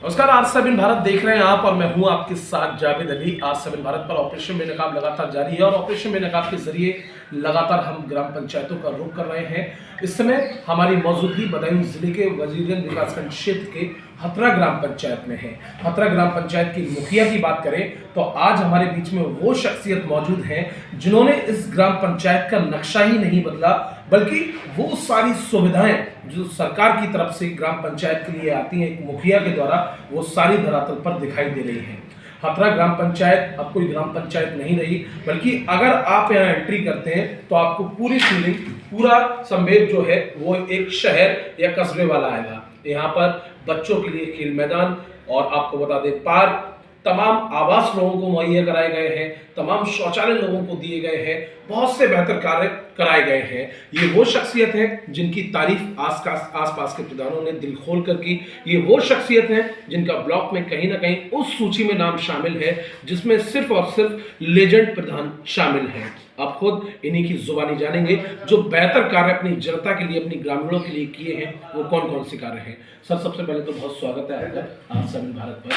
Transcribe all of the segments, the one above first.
नमस्कार, आज 7 भारत देख रहे हैं आप और मैं हूं आपके साथ जावेद अली। आज 7 भारत पर ऑपरेशन बेनकाब लगातार जारी है और ऑपरेशन बेनकाब के जरिए लगातार हम ग्राम पंचायतों का रुख कर रहे हैं। इस समय हमारी मौजूदगी बदायूं जिले के वजीरगंज विकासखंड क्षेत्र के हथरा ग्राम पंचायत में है। हथरा ग्राम पंचायत की मुखिया की बात करें तो आज हमारे बीच में वो शख्सियत मौजूद हैं जिन्होंने इस ग्राम पंचायत का नक्शा ही नहीं बदला, बल्कि वो सारी सुविधाएं जो सरकार की तरफ से ग्राम पंचायत के लिए आती हैं एक मुखिया के द्वारा, वो सारी धरातल पर दिखाई दे रही हैं। हथरा ग्राम पंचायत अब कोई ग्राम पंचायत नहीं रही, बल्कि अगर आप यहाँ एंट्री करते हैं तो आपको पूरी फीलिंग, पूरा संवेद जो है वो एक शहर या कस्बे वाला आएगा। यहाँ पर बच्चों के लिए खेल मैदान और आपको बता दें पार्क, तमाम आवास लोगों को मुहैया कराए गए हैं, तमाम शौचालय लोगों को दिए गए हैं, बहुत से बेहतर कार्य कराए गए हैं। ये वो शख्सियत है जिनकी तारीफ आसपास के प्रधानों ने दिल खोल कर की। ये वो शख्सियत है जिनका ब्लॉक में कहीं ना कहीं उस सूची में नाम शामिल है जिसमें सिर्फ और सिर्फ लेजेंड प्रधान शामिल हैं। आप खुद इन्हीं की जुबानी जानेंगे जो बेहतर कार्य अपनी जनता के लिए, अपनी ग्रामीणों के लिए किए हैं, वो कौन कौन से कार्य हैं। सर, सबसे पहले तो बहुत स्वागत है आपका आज 7 भारत पर।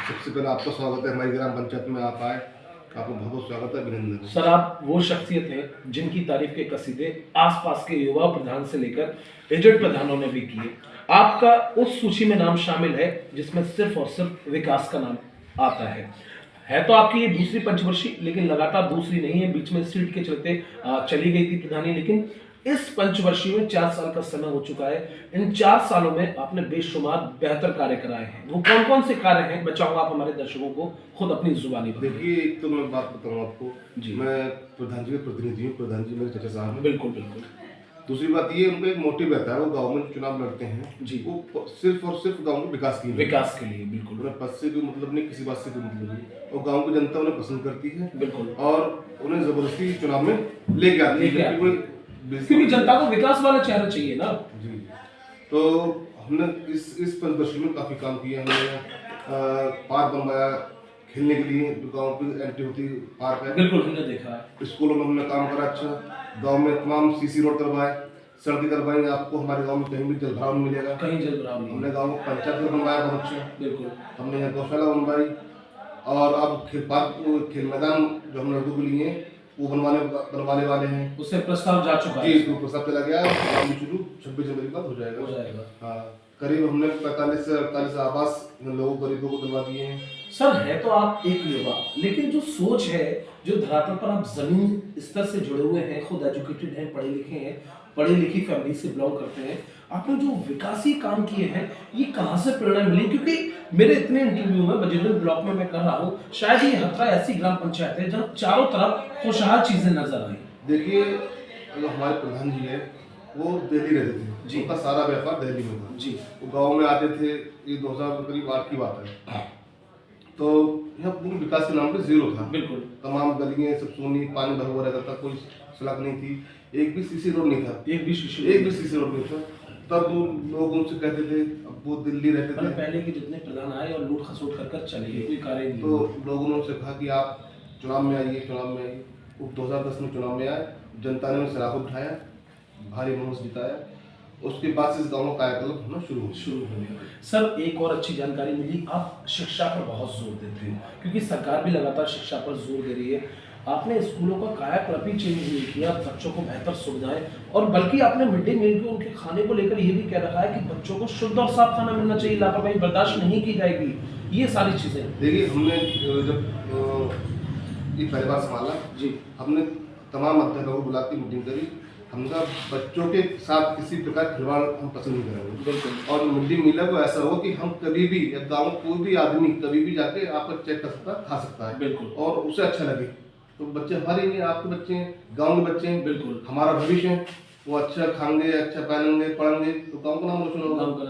सबसे पहले आपका स्वागत है, हमारी ग्राम पंचायत में आप आए, आपको बहुत बहुत स्वागत है, अभिनंदन। सर, आप वो शख्सियत हैं जिनकी तारीफ के कसीदे आसपास के युवा प्रधान से लेकर एजेड प्रधानों ने भी किए। आपका उस सूची में नाम शामिल है जिसमें सिर्फ और सिर्फ विकास का नाम आता है तो आपकी ये दूसरी पंचवर्षीय, लेकिन लगातार दूसरी नहीं है। बीच में सीट के चलते चली गई थी प्रधानी, लेकिन इस पंचवर्षीय में 4 साल का समय हो चुका है। इन 4 सालों में आपने बेशुमार बेहतर कार्य कराए हैं। वो कौन कौन से कार्य हैं, बचाऊंगा आप हमारे दर्शकों को खुद अपनी जुबानी पर। देखिए, एक तो मैं बात बताऊँ आपको जी, मैं प्रधान जी के प्रतिनिधि हूँ, प्रधान जी मेरे चाचा साहब हैं। बिल्कुल बिल्कुल। दूसरी बात ये, उनका एक मोटिव रहता है, वो गाँव में चुनाव लड़ते हैं जी, वो सिर्फ और सिर्फ गाँव के विकास के लिए, बिल्कुल उन्हें पद से कोई मतलब नहीं, किसी बात से कोई मतलब नहीं, और गाँव की जनता उन्हें पसंद करती है बिल्कुल, और उन्हें जबरदस्ती चुनाव में लेके आती है क्योंकि जनता को विकास वाला चेहरा चाहिए ना। जी, तो हमने इस पंचवर्षीय में काफ़ी काम किया। हमने पार्क बनवाया खेलने के लिए, जो गाँव की एंट्री होती पार्क है, बिल्कुल हमने देखा है। स्कूलों में हमने काम करा अच्छा, गांव में तमाम सीसी रोड करवाए, सड़कें करवाई। आपको हमारे गांव में कहीं भी जल भराव नहीं मिलेगा, कहीं जल भराव नहीं। हमने गांव में पंचायत घर बनवाया बहुत अच्छा, बिल्कुल। हमने यहाँ गौशाला बनवाई और अब खेल मैदान जो हम लड़कों के लिए वो बनवाने वाले हैं। उससे प्रस्ताव जा चुका है। जी, तो प्रस्ताव चला गया, काम शुरू 26 जनवरी के बाद हो जाएगा। हाँ, करीब हमने 45 से 48 आवास लोगों गरीबों को दिलवा दिए हैं। सर, है तो आप एक युवा, लेकिन जो सोच है, जो धरातल पर आप जमीन स्तर से जुड़े हुए हैं, खुद एजुकेटेड हैं, पढ़े लिखे हैं, पढ़ी लिखी फैमिली से बिलोंग करते हैं, आपने जो विकासी काम किए हैं ये कहाँ से प्रेरणा मिली? क्योंकि मेरे इतने इंटरव्यू में वजीरगंज ब्लॉक में मैं कर रहा हूँ, शायद ये हथरा ऐसी ग्राम पंचायत है जहाँ चारों तरफ खुशहाल चीजें नजर आई। देखिए, जो हमारे प्रधान जी है वो दिल्ली रहते थे जी, उनका सारा व्यापार दिल्ली में था जी। वो गाँव में आते थे, ये 2008 की बात है। तो यहाँ पूरे विकास के नाम पे जीरो था, बिल्कुल। तमाम गलियां सब सोनी, पानी भरा हुआ रहता था, कोई सड़क नहीं थी, एक भी सीसी रोड नहीं था, एक भी सीसी रोड नहीं था। तब लोग उनसे कहते थे, अब वो दिल्ली रहते थे, पहले के जितने प्रधान आए और लूट खसोट कर चले गए, कोई कार्य नहीं। तो लोगों ने उनसे कहा कि आप चुनाव में आइए। वो 2010 में चुनाव में आए, जनता ने उन्हें सराफ उठाया, भारी बहुमत से जिताया। उसके बाद से इस गाँव में कायाकल्प होना शुरू हो गया। सर, एक और अच्छी जानकारी मिली, आप शिक्षा पर बहुत जोर देते हैं, क्योंकि सरकार भी लगातार शिक्षा पर जोर दे रही है। आपने स्कूलों का कायाकल्प ही चेंज नहीं किया, बच्चों को बेहतर सुविधाएं, और बल्कि आपने मिड डे मील के उनके खाने को लेकर ये भी कह रखा है कि बच्चों को शुद्ध और साफ खाना मिलना चाहिए, लापरवाही बर्दाश्त नहीं की जाएगी। ये सारी चीजें देखिए, हमने जब ये पहली बार संभाला जी, हमने तमाम अध्यापकों को बुला के मीटिंग करी। हमने बच्चों के साथ किसी प्रकार खिलवाड़ हम पसंद नहीं करेंगे, बिल्कुल। और मिड डे मील को ऐसा हो कि हम कभी भी गाँव कोई भी आदमी कभी भी जाके आपका चेक कर सकता, खा सकता है, बिल्कुल, और उसे अच्छा लगे। तो बच्चे हमारे नहीं, आपके बच्चे हैं, गाँव के बच्चे हैं, बिल्कुल हमारा भविष्य है, वो अच्छा खाएंगे, अच्छा पहनेंगे, पढ़ेंगे, तो गाँव का नाम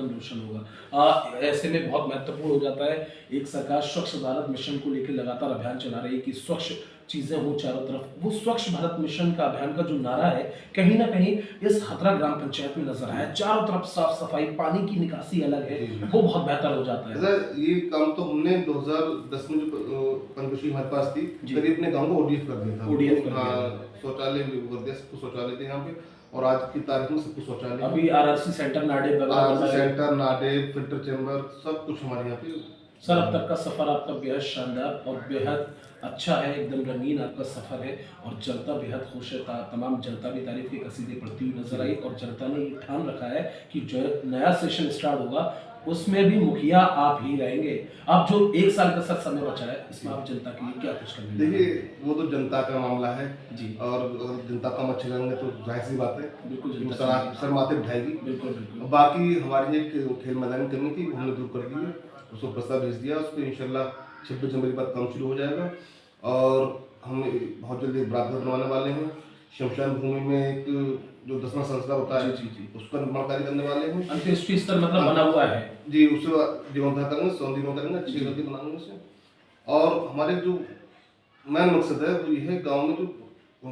रोशन होगा। ऐसे में बहुत महत्वपूर्ण हो जाता है, एक सरकार स्वच्छ भारत मिशन को लेकर लगातार अभियान चला रही है कि स्वच्छ चीजें हो चारों तरफ। वो स्वच्छ भारत मिशन का अभियान का जो नारा है, कहीं ना कहीं इस हथरा ग्राम पंचायत में नजर आया। चारों तरफ साफ सफाई, पानी की निकासी अलग है, वो बहुत बेहतर हो जाता है। ये काम तो हमने 2010 में जो पंचवर्षीय हमारे पास थी, करीब अपने गाँव को ODF कर दिया था। शौचालय थे यहाँ पे, और आज की तारीख में सबको शौचालय, अभी आरआरसी सेंटर नाडे वगैरह सेंटर, नाडे, फिल्टर चैम्बर, सब कुछ हमारे यहाँ पे। सर, अब तक का सफर आपका बेहद शानदार और बेहद अच्छा है, एकदम रंगीन आपका सफर है और जनता बेहद खुश है। तमाम जनता भी तारीफ के कसीदे पढ़ती हुई नजर आई और जनता ने ये ठान रखा है कि जो नया सेशन स्टार्ट होगा उसमें भी मुखिया आप ही रहेंगे। अब जो 1 साल का सर समय बचा है, इसमें आप जनता के लिए क्या कुछ करेंगे? देखिए, वो तो जनता का मामला है जी, और अगर जनता का मत चलेंगे तो जाहिर सी बात है, बिल्कुल वो जनता सर माथे बिठाएगी। बिल्कुल बिल्कुल। बाकी हमारी एक खेल मैदान करनी थी, वो हमने दूर कर दी है, उसको प्रस्ताव भेज दिया, उस पर इंशाल्लाह 26 जनवरी बाद काम शुरू हो जाएगा और हम बहुत जल्दी बराबर बनवाने वाले हैं। शमशान भूमि में एक जो 10वां संस्कार होता है, जी, जी। उसका निर्माण कार्य करने वाले हैं। अंत्येष्टि स्थल मतलब बना हुआ है जी, उसे जीवनधार करेंगे, सौंदर्य करेंगे, अच्छी गति बनाएंगे उसे। और हमारे जो मेन मकसद है वो ये है, गाँव में जो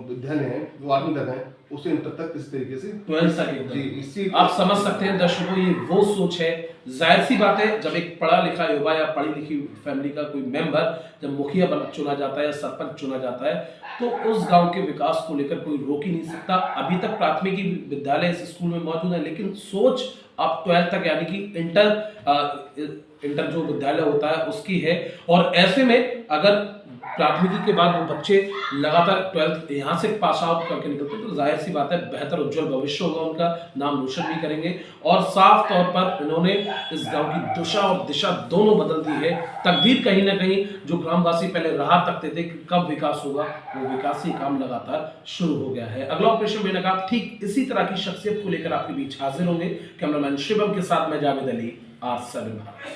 विद्यालय है, जो 8वीं तक है, उसे इंटर तक किसी तरीके से 12 तक एकदम। जी, इसी आप समझ सकते हैं दर्शकों, ये वो सोच है। जाहिर सी बात है, जब एक पढ़ा लिखा युवा या पढ़ी लिखी फैमिली का कोई मेंबर जब मुखिया चुना जाता है या सरपंच चुना जाता है, तो उस गांव के विकास को लेकर कोई रोक ही नहीं सकता। अभी तक प्राथमिकी विद्यालय इस स्कूल में मौजूद है, लेकिन सोच आप 12 तक यानी कि इंटर जो विद्यालय होता है उसकी है। और ऐसे में अगर प्राथमिकी के बाद वो बच्चे लगातार 12th यहाँ से पास आउट करके निकलते हैं, तो जाहिर सी बात है बेहतर उज्जवल भविष्य होगा, उनका नाम रोशन भी करेंगे। और साफ तौर पर इन्होंने इस गांव की दिशा और दिशा दोनों बदल दी है। तकदीर कहीं ना कहीं जो ग्रामवासी पहले राह तकते थे कि कब विकास होगा, वो विकासी काम लगातार शुरू हो गया है। अगला ऑपरेशन बेनकाब ठीक इसी तरह की शख्सियत को लेकर आपके बीच हाजिर होंगे। कैमरामैन शिवम के साथ मैं जावेद अली, R7 भारत।